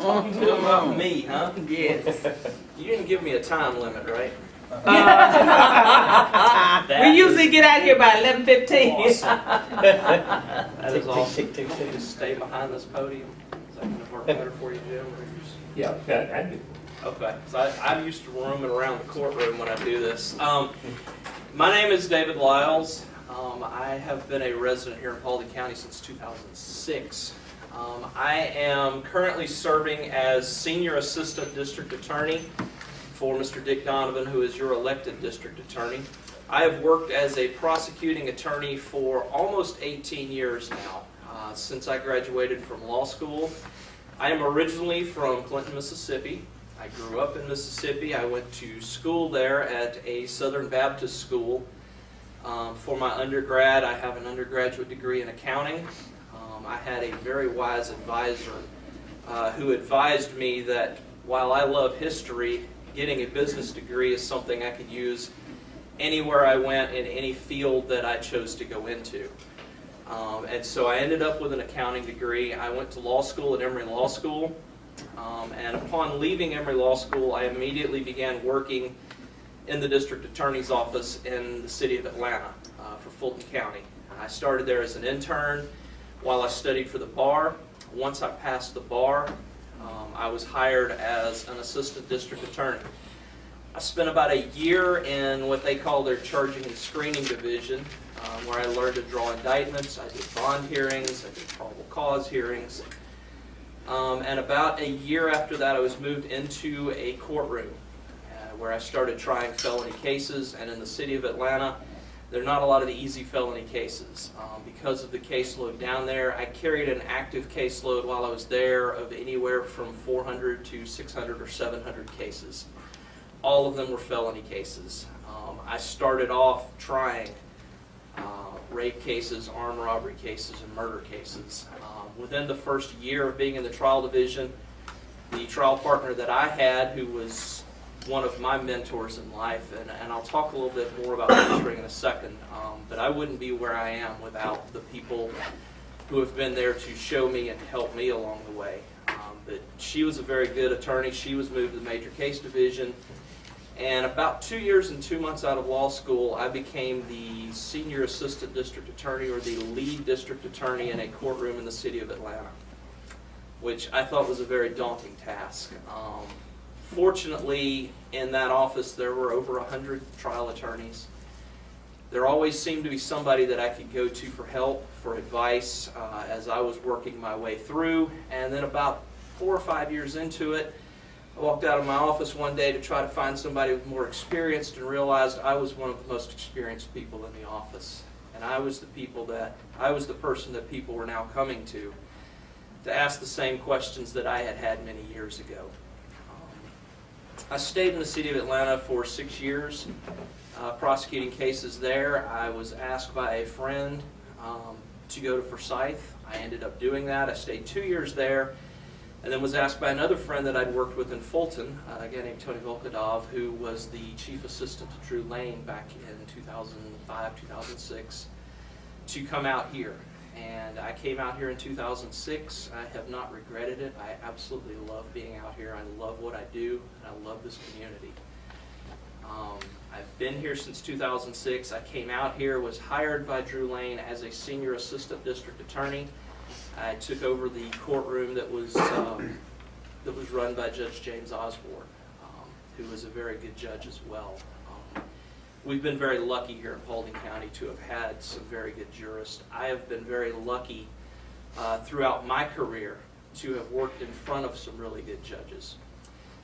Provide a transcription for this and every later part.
Talk to about me, huh? Yes. You didn't give me a time limit, right? We usually get out here by 11:15. Awesome. That is awesome. Tick, tick, tick, tick. Just stay behind this podium. Is that going to work better for you, Jim? Or you just... Yeah, I do. Okay, so I'm used to roaming around the courtroom when I do this. My name is David Lyles. I have been a resident here in Paulding County since 2006. I am currently serving as Senior Assistant District Attorney for Mr. Dick Donovan, who is your elected District Attorney. I have worked as a prosecuting attorney for almost 18 years now, since I graduated from law school. I am originally from Clinton, Mississippi. I grew up in Mississippi. I went to school there at a Southern Baptist school. For my undergrad, I have an undergraduate degree in accounting. I had a very wise advisor who advised me that while I love history, getting a business degree is something I could use anywhere I went in any field that I chose to go into. And so I ended up with an accounting degree. I went to law school at Emory Law School. And upon leaving Emory Law School, I immediately began working in the District Attorney's office in the city of Atlanta for Fulton County. I started there as an intern while I studied for the bar. Once I passed the bar, I was hired as an assistant district attorney. I spent about a year in what they call their charging and screening division, where I learned to draw indictments. I did bond hearings, I did probable cause hearings. And about a year after that, I was moved into a courtroom where I started trying felony cases. And in the city of Atlanta, there are not a lot of the easy felony cases. Because of the caseload down there, I carried an active caseload while I was there of anywhere from 400 to 600 or 700 cases. All of them were felony cases. I started off trying rape cases, armed robbery cases, and murder cases. Within the first year of being in the trial division, the trial partner that I had, who was one of my mentors in life, and I'll talk a little bit more about mentoring in a second, but I wouldn't be where I am without the people who have been there to show me and help me along the way. But she was a very good attorney. She was moved to the major case division. And about 2 years and 2 months out of law school, I became the senior assistant district attorney, or the lead district attorney in a courtroom in the city of Atlanta, which I thought was a very daunting task. Fortunately, in that office, there were over 100 trial attorneys. There always seemed to be somebody that I could go to for help, for advice, as I was working my way through. And then about 4 or 5 years into it, I walked out of my office one day to try to find somebody with more experience, and realized I was one of the most experienced people in the office. And I was the person that people were now coming to ask the same questions that I had had many years ago. I stayed in the city of Atlanta for 6 years, prosecuting cases there. I was asked by a friend to go to Forsyth. I ended up doing that. I stayed 2 years there, and then was asked by another friend that I'd worked with in Fulton, a guy named Tony Volkodov, who was the chief assistant to Drew Lane back in 2005, 2006, to come out here. And I came out here in 2006. I have not regretted it. I absolutely love being out here. I love what I do, and I love this community. I've been here since 2006. I came out here, was hired by Drew Lane as a senior assistant district attorney. I took over the courtroom that was run by Judge James Osborne, who was a very good judge as well. We've been very lucky here in Paulding County to have had some very good jurists. I have been very lucky throughout my career to have worked in front of some really good judges.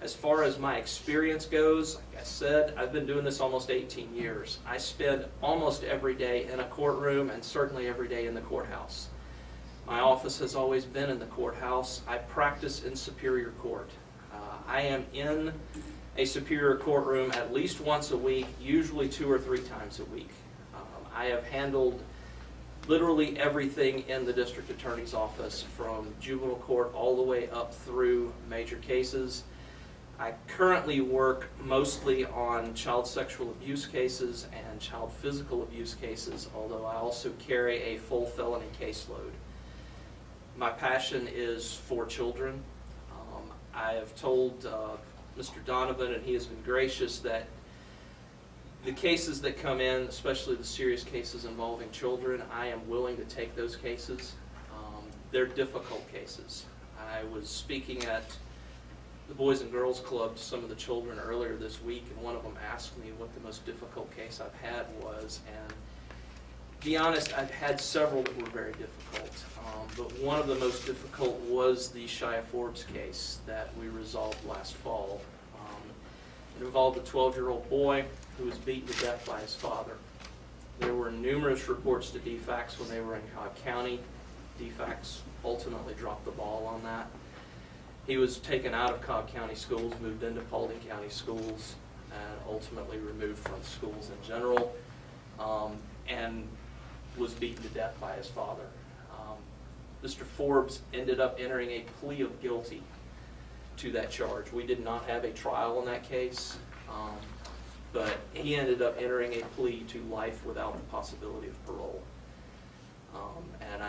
As far as my experience goes, like I said, I've been doing this almost 18 years. I spend almost every day in a courtroom, and certainly every day in the courthouse. My office has always been in the courthouse. I practice in Superior Court. I am in a Superior Courtroom at least once a week, usually 2 or 3 times a week. I have handled literally everything in the District Attorney's office, from juvenile court all the way up through major cases. I currently work mostly on child sexual abuse cases and child physical abuse cases, although I also carry a full felony caseload. My passion is for children. I have told Mr. Donovan, and he has been gracious, that the cases that come in, especially the serious cases involving children, I am willing to take those cases. They're difficult cases. I was speaking at the Boys and Girls Club to some of the children earlier this week, and one of them asked me what the most difficult case I've had was, and to be honest, I've had several that were very difficult, but one of the most difficult was the Shia Forbes case that we resolved last fall. It involved a 12-year-old boy who was beaten to death by his father. There were numerous reports to DFACS when they were in Cobb County. DFACS ultimately dropped the ball on that. He was taken out of Cobb County schools, moved into Paulding County schools, and ultimately removed from schools in general, and was beaten to death by his father. Mr. Forbes ended up entering a plea of guilty to that charge. We did not have a trial in that case, but he ended up entering a plea to life without the possibility of parole. And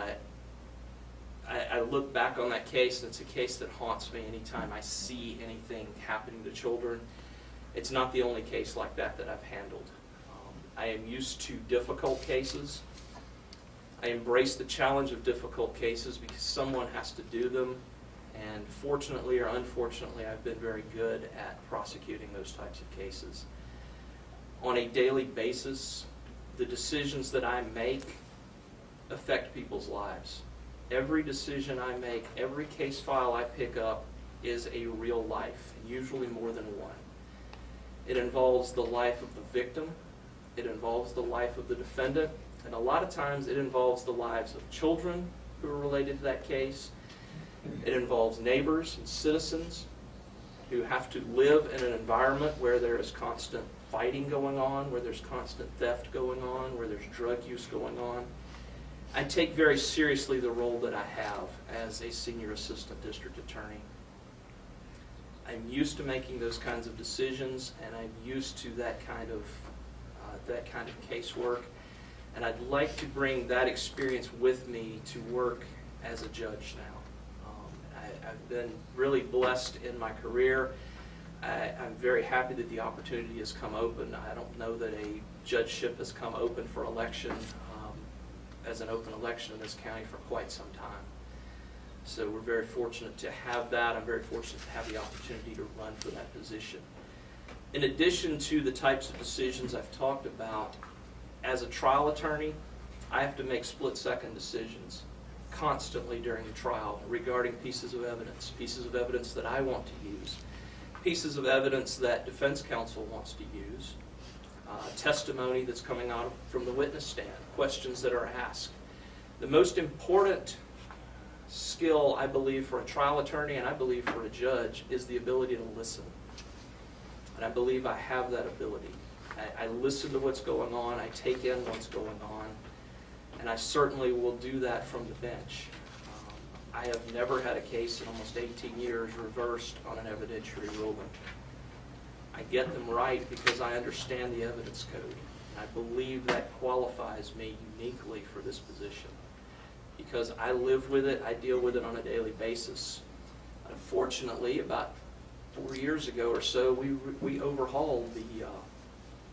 I look back on that case, and it's a case that haunts me anytime I see anything happening to children. It's not the only case like that that I've handled. I am used to difficult cases. I embrace the challenge of difficult cases because someone has to do them, and fortunately or unfortunately, I've been very good at prosecuting those types of cases. On a daily basis, the decisions that I make affect people's lives. Every decision I make, every case file I pick up is a real life, usually more than one. It involves the life of the victim, it involves the life of the defendant, and a lot of times it involves the lives of children who are related to that case. It involves neighbors and citizens who have to live in an environment where there is constant fighting going on, where there's constant theft going on, where there's drug use going on. I take very seriously the role that I have as a senior assistant district attorney. I'm used to making those kinds of decisions, and I'm used to that kind of casework, and I'd like to bring that experience with me to work as a judge now. I've been really blessed in my career. I'm very happy that the opportunity has come open. I don't know that a judgeship has come open for election as an open election in this county for quite some time. So we're very fortunate to have that. I'm very fortunate to have the opportunity to run for that position. In addition to the types of decisions I've talked about, as a trial attorney, I have to make split-second decisions constantly during the trial regarding pieces of evidence that I want to use, pieces of evidence that defense counsel wants to use, testimony that's coming out from the witness stand, questions that are asked. The most important skill, I believe, for a trial attorney and I believe for a judge is the ability to listen. And I believe I have that ability. I listen to what's going on, I take in what's going on, and I certainly will do that from the bench. I have never had a case in almost 18 years reversed on an evidentiary ruling. I get them right because I understand the evidence code. I believe that qualifies me uniquely for this position because I live with it, I deal with it on a daily basis. Unfortunately, about 4 years ago or so, we overhauled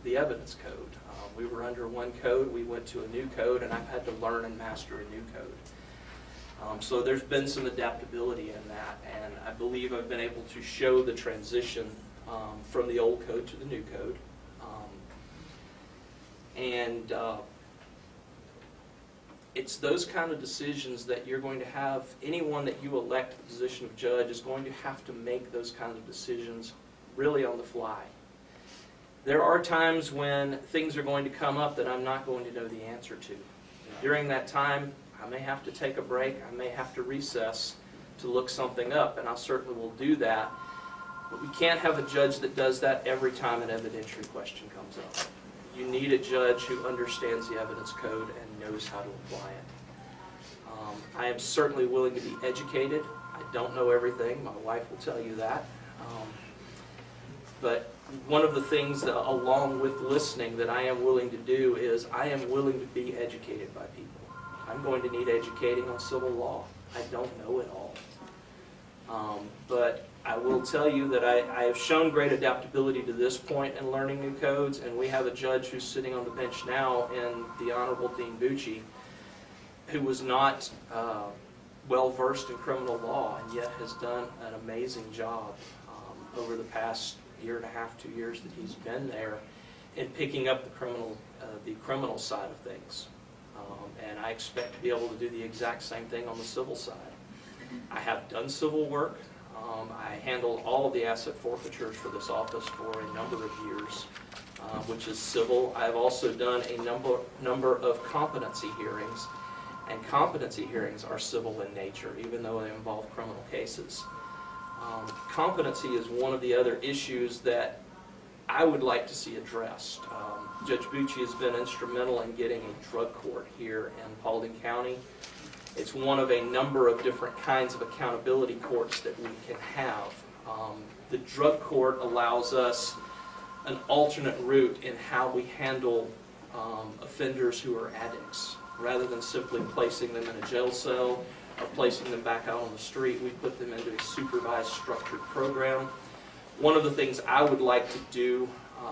the evidence code. We were under one code, we went to a new code, and I've had to learn and master a new code. So there's been some adaptability in that, and I believe I've been able to show the transition from the old code to the new code. It's those kind of decisions that you're going to have, anyone that you elect to the position of judge is going to have to make those kinds of decisions really on the fly. There are times when things are going to come up that I'm not going to know the answer to. During that time, I may have to take a break, I may have to recess to look something up, and I certainly will do that. But we can't have a judge that does that every time an evidentiary question comes up. You need a judge who understands the evidence code and knows how to apply it. I am certainly willing to be educated. I don't know everything. My wife will tell you that. But one of the things that, along with listening, that I am willing to do is I am willing to be educated by people. I'm going to need educating on civil law. I don't know it all. But I will tell you that I have shown great adaptability to this point in learning new codes, and we have a judge who's sitting on the bench now in the Honorable Dean Bucci, who was not well versed in criminal law and yet has done an amazing job over the past year and a half, 2 years that he's been there in picking up the criminal side of things. And I expect to be able to do the exact same thing on the civil side. I have done civil work. I handled all of the asset forfeitures for this office for a number of years, which is civil. I've also done a number of competency hearings, and competency hearings are civil in nature, even though they involve criminal cases. Competency is one of the other issues that I would like to see addressed. Judge Bucci has been instrumental in getting a drug court here in Paulding County. It's one of a number of different kinds of accountability courts that we can have. The drug court allows us an alternate route in how we handle offenders who are addicts. Rather than simply placing them in a jail cell or placing them back out on the street, we put them into a supervised, structured program. One of the things I would like to do,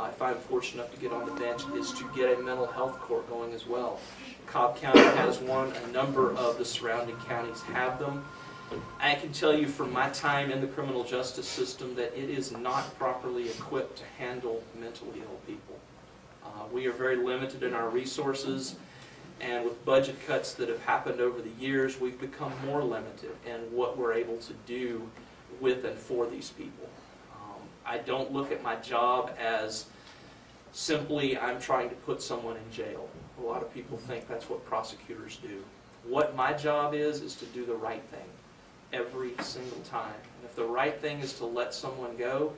if I'm fortunate enough to get on the bench, is to get a mental health court going as well. Cobb County has one. A number of the surrounding counties have them. I can tell you from my time in the criminal justice system that it is not properly equipped to handle mentally ill people. We are very limited in our resources, and with budget cuts that have happened over the years, we've become more limited in what we're able to do with and for these people. I don't look at my job as simply I'm trying to put someone in jail. A lot of people think that's what prosecutors do. What my job is to do the right thing every single time. And if the right thing is to let someone go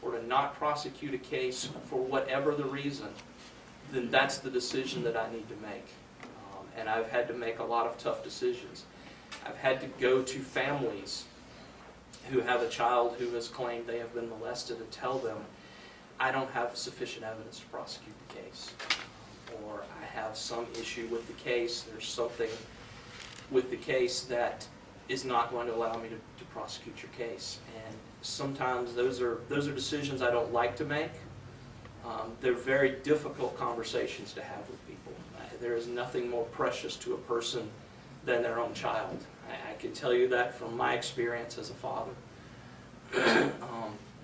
or to not prosecute a case for whatever the reason, then that's the decision that I need to make. And I've had to make a lot of tough decisions. I've had to go to families who have a child who has claimed they have been molested and tell them, I don't have sufficient evidence to prosecute the case. Or I have some issue with the case, there's something with the case that is not going to allow me to prosecute your case. And sometimes those are decisions I don't like to make. They're very difficult conversations to have with people. There is nothing more precious to a person than their own child. I can tell you that from my experience as a father.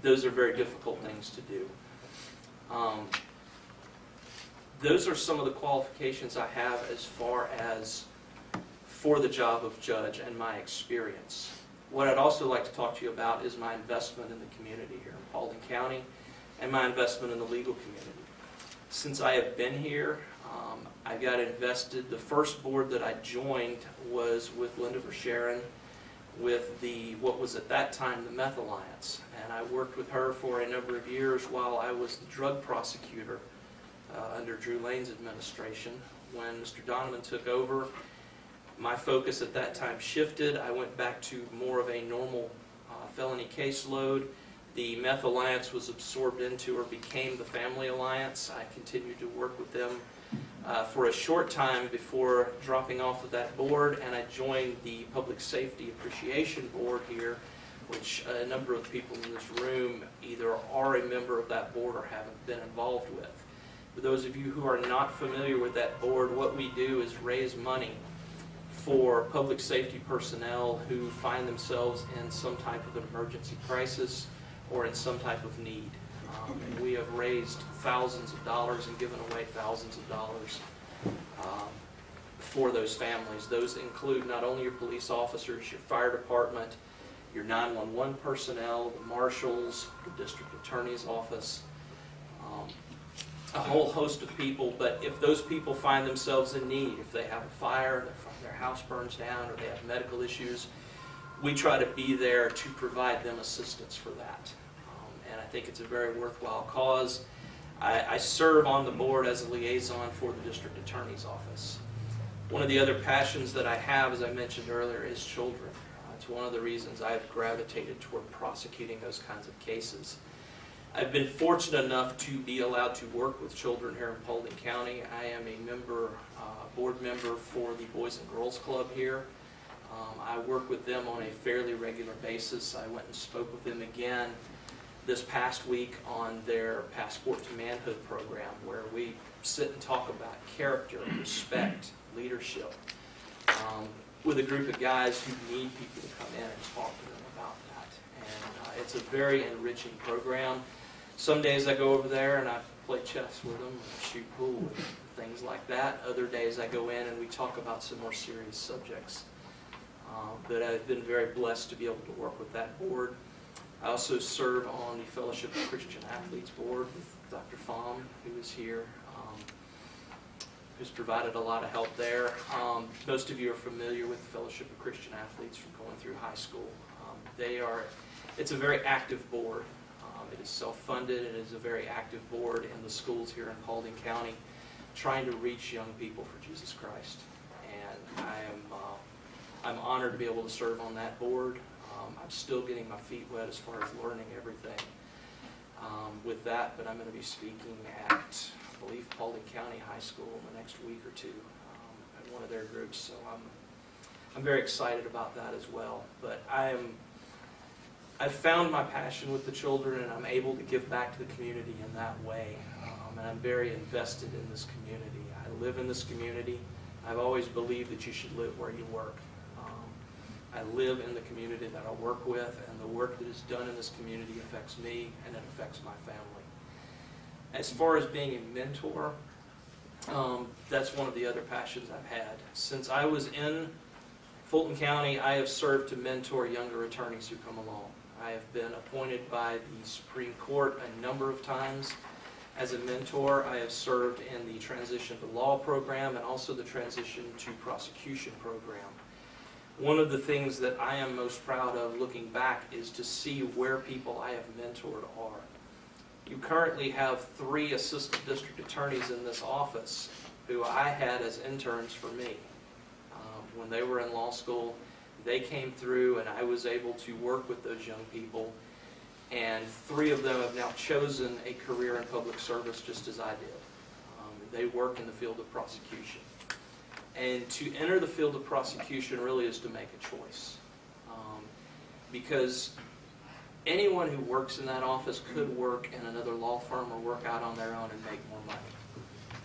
Those are very difficult things to do. Those are some of the qualifications I have as far as for the job of judge and my experience. What I'd also like to talk to you about is my investment in the community here in Paulding County and my investment in the legal community. Since I have been here, I got invested. The first board that I joined was with Linda Verscharon with what was at that time the Meth Alliance. And I worked with her for a number of years while I was the drug prosecutor under Drew Lane's administration. When Mr. Donovan took over, my focus at that time shifted. I went back to more of a normal felony caseload. The Meth Alliance was absorbed into or became the Family Alliance. I continued to work with them for a short time before dropping off of that board, and I joined the Public Safety Appreciation Board here, which a number of people in this room either are a member of that board or haven't been involved with. For those of you who are not familiar with that board, what we do is raise money for public safety personnel who find themselves in some type of an emergency crisis or in some type of need. And we have raised thousands of dollars and given away thousands of dollars for those families. Those include not only your police officers, your fire department, your 911 personnel, the marshals, the district attorney's office, a whole host of people. But if those people find themselves in need, if they have a fire, their house burns down, or they have medical issues, we try to be there to provide them assistance for that. And I think it's a very worthwhile cause. I serve on the board as a liaison for the district attorney's office. One of the other passions that I have, as I mentioned earlier, is children. It's one of the reasons I've gravitated toward prosecuting those kinds of cases. I've been fortunate enough to be allowed to work with children here in Paulding County. I am a board member for the Boys and Girls Club here. I work with them on a fairly regular basis. I went and spoke with them again this past week on their Passport to Manhood program, where we sit and talk about character, respect, leadership, with a group of guys who need people to come in and talk to them about that. And it's a very enriching program. Some days I go over there and I play chess with them, and shoot pool, and things like that. Other days I go in and we talk about some more serious subjects. But I've been very blessed to be able to work with that board. I also serve on the Fellowship of Christian Athletes board with Dr. Pham, who is here, who's provided a lot of help there. Most of you are familiar with the Fellowship of Christian Athletes from going through high school. It's a very active board. It is self-funded. It is a very active board in the schools here in Paulding County, trying to reach young people for Jesus Christ. And I'm honored to be able to serve on that board. I'm still getting my feet wet as far as learning everything with that, but I'm going to be speaking at, I believe, Paulding County High School in the next week or two at one of their groups. So I'm very excited about that as well. But I've found my passion with the children, and I'm able to give back to the community in that way. And I'm very invested in this community. I live in this community. I've always believed that you should live where you work. I live in the community that I work with, and the work that is done in this community affects me, and it affects my family. As far as being a mentor, that's one of the other passions I've had. Since I was in Fulton County, I have served to mentor younger attorneys who come along. I have been appointed by the Supreme Court a number of times as a mentor. I have served in the Transition to Law program and also the Transition to Prosecution program. One of the things that I am most proud of looking back is to see where people I have mentored are. You currently have 3 assistant district attorneys in this office who I had as interns for me. When they were in law school, they came through and I was able to work with those young people, and 3 of them have now chosen a career in public service just as I did. They work in the field of prosecution. And to enter the field of prosecution really is to make a choice. Because anyone who works in that office could work in another law firm or work out on their own and make more money.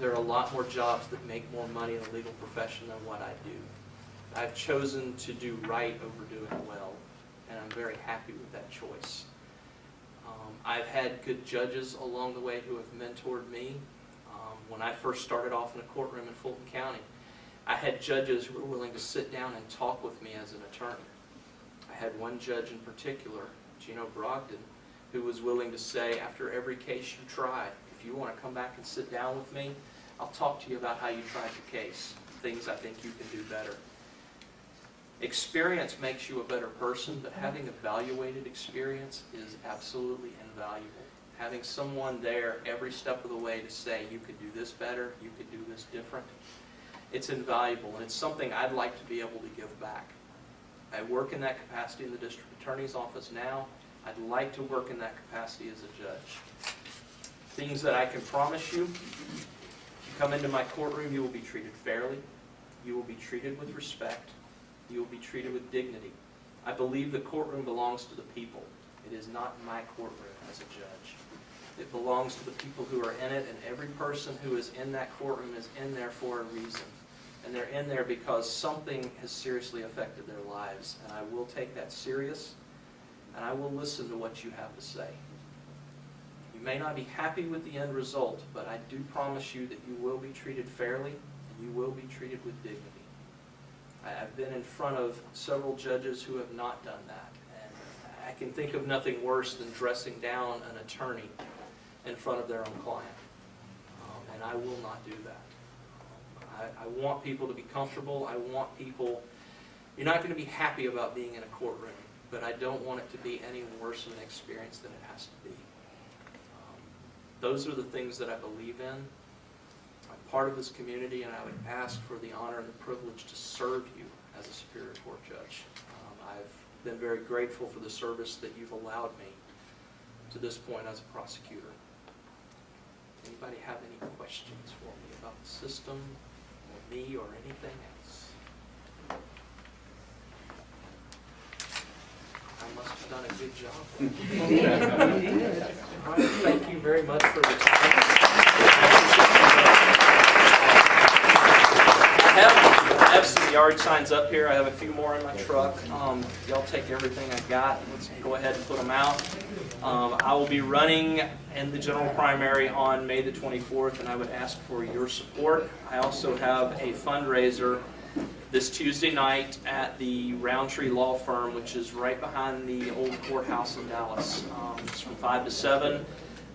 There are a lot more jobs that make more money in the legal profession than what I do. I've chosen to do right over doing well, and I'm very happy with that choice. I've had good judges along the way who have mentored me. When I first started off in a courtroom in Fulton County, I had judges who were willing to sit down and talk with me as an attorney. I had one judge in particular, Gino Brogdon, who was willing to say, after every case you try, if you want to come back and sit down with me, I'll talk to you about how you tried your case, things I think you can do better. Experience makes you a better person, but having evaluated experience is absolutely invaluable. Having someone there every step of the way to say, you could do this better, you could do this different, it's invaluable, and it's something I'd like to be able to give back. I work in that capacity in the district attorney's office now. I'd like to work in that capacity as a judge. Things that I can promise you: if you come into my courtroom, you will be treated fairly. You will be treated with respect. You will be treated with dignity. I believe the courtroom belongs to the people. It is not my courtroom as a judge. It belongs to the people who are in it, and every person who is in that courtroom is in there for a reason. And they're in there because something has seriously affected their lives. And I will take that serious, and I will listen to what you have to say. You may not be happy with the end result, but I do promise you that you will be treated fairly, and you will be treated with dignity. I've been in front of several judges who have not done that. And I can think of nothing worse than dressing down an attorney in front of their own client. And I will not do that. I want people to be comfortable. I want people, you're not going to be happy about being in a courtroom, but I don't want it to be any worse of an experience than it has to be. Those are the things that I believe in. I'm part of this community, and I would ask for the honor and the privilege to serve you as a Superior Court judge. I've been very grateful for the service that you've allowed me to this point as a prosecutor. Anybody have any questions for me about the system, or me, or anything else? must have done a good job. All right, thank you very much for the time. I have some yard signs up here. I have a few more in my truck. Y'all take everything I got. Let's go ahead and put them out. I will be running in the general primary on May the 24th, and I would ask for your support. I also have a fundraiser this Tuesday night at the Roundtree Law Firm, which is right behind the old courthouse in Dallas. It's from 5 to 7.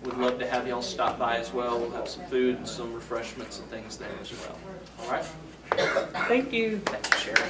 Would love to have y'all stop by as well. We'll have some food and some refreshments and things there as well. All right? Thank you. Thank you, Sharon.